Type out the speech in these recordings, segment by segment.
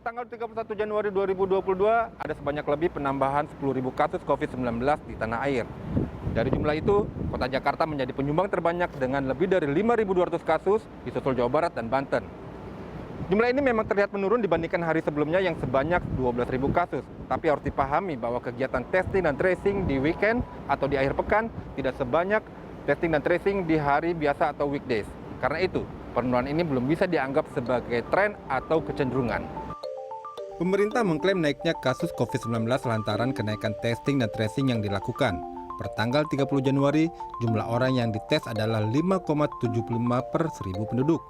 tanggal 31 Januari 2022, ada sebanyak lebih penambahan 10.000 kasus COVID-19 di tanah air. Dari jumlah itu, Kota Jakarta menjadi penyumbang terbanyak dengan lebih dari 5.200 kasus, disusul Jawa Barat dan Banten. Jumlah ini memang terlihat menurun dibandingkan hari sebelumnya yang sebanyak 12.000 kasus. Tapi harus dipahami bahwa kegiatan testing dan tracing di weekend atau di akhir pekan tidak sebanyak testing dan tracing di hari biasa atau weekdays. Karena itu, penurunan ini belum bisa dianggap sebagai tren atau kecenderungan. Pemerintah mengklaim naiknya kasus COVID-19 lantaran kenaikan testing dan tracing yang dilakukan. Pertanggal 30 Januari, jumlah orang yang dites adalah 5,75 per 1.000 penduduk.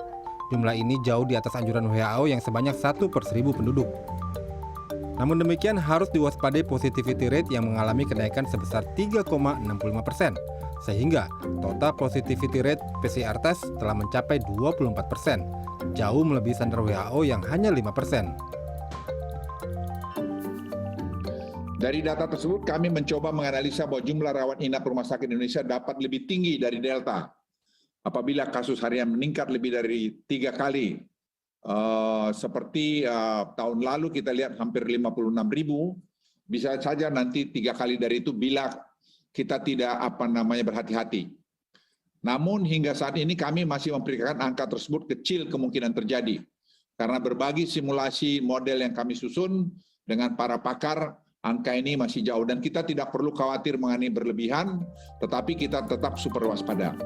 Jumlah ini jauh di atas anjuran WHO yang sebanyak 1 per 1.000 penduduk. Namun demikian harus diwaspadai positivity rate yang mengalami kenaikan sebesar 3,65%. Sehingga total positivity rate PCR test telah mencapai 24%, jauh melebihi standar WHO yang hanya 5%. Dari data tersebut kami mencoba menganalisa bahwa jumlah rawat inap rumah sakit Indonesia dapat lebih tinggi dari Delta. Apabila kasus harian meningkat lebih dari 3 kali, seperti tahun lalu kita lihat hampir 56.000, bisa saja nanti 3 kali dari itu bila kita tidak berhati-hati. Namun hingga saat ini kami masih memperkirakan angka tersebut kecil kemungkinan terjadi. Karena berbagi simulasi model yang kami susun dengan para pakar, angka ini masih jauh dan kita tidak perlu khawatir mengenai berlebihan, tetapi kita tetap super waspada.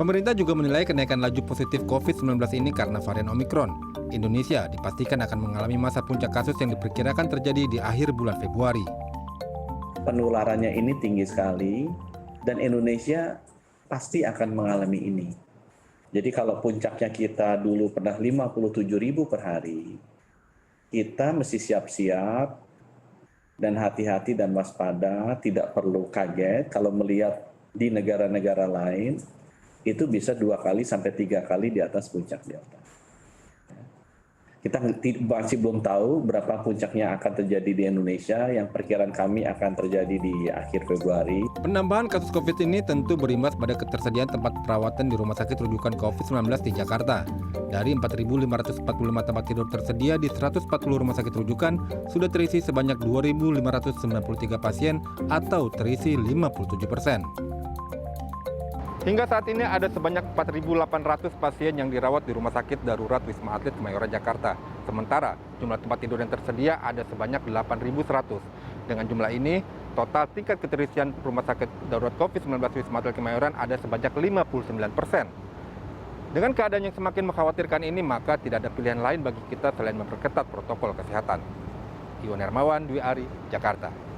Pemerintah juga menilai kenaikan laju positif COVID-19 ini karena varian Omikron. Indonesia dipastikan akan mengalami masa puncak kasus yang diperkirakan terjadi di akhir bulan Februari. Penularannya ini tinggi sekali dan Indonesia pasti akan mengalami ini. Jadi kalau puncaknya kita dulu pernah 57.000 per hari, kita mesti siap-siap dan hati-hati dan waspada, tidak perlu kaget kalau melihat di negara-negara lain itu bisa 2 kali sampai 3 kali di atas puncak Delta. Kita masih belum tahu berapa puncaknya akan terjadi di Indonesia, yang perkiraan kami akan terjadi di akhir Februari. Penambahan kasus COVID ini tentu berimbas pada ketersediaan tempat perawatan di rumah sakit rujukan COVID-19 di Jakarta. Dari 4.545 tempat tidur tersedia di 140 rumah sakit rujukan, sudah terisi sebanyak 2.593 pasien atau terisi 57%. Hingga saat ini ada sebanyak 4.800 pasien yang dirawat di Rumah Sakit Darurat Wisma Atlet Kemayoran Jakarta. Sementara jumlah tempat tidur yang tersedia ada sebanyak 8.100. Dengan jumlah ini, total tingkat keterisian Rumah Sakit Darurat COVID-19 Wisma Atlet Kemayoran ada sebanyak 59%. Dengan keadaan yang semakin mengkhawatirkan ini, maka tidak ada pilihan lain bagi kita selain memperketat protokol kesehatan. Iwan Hermawan, Dwi Ari, Jakarta.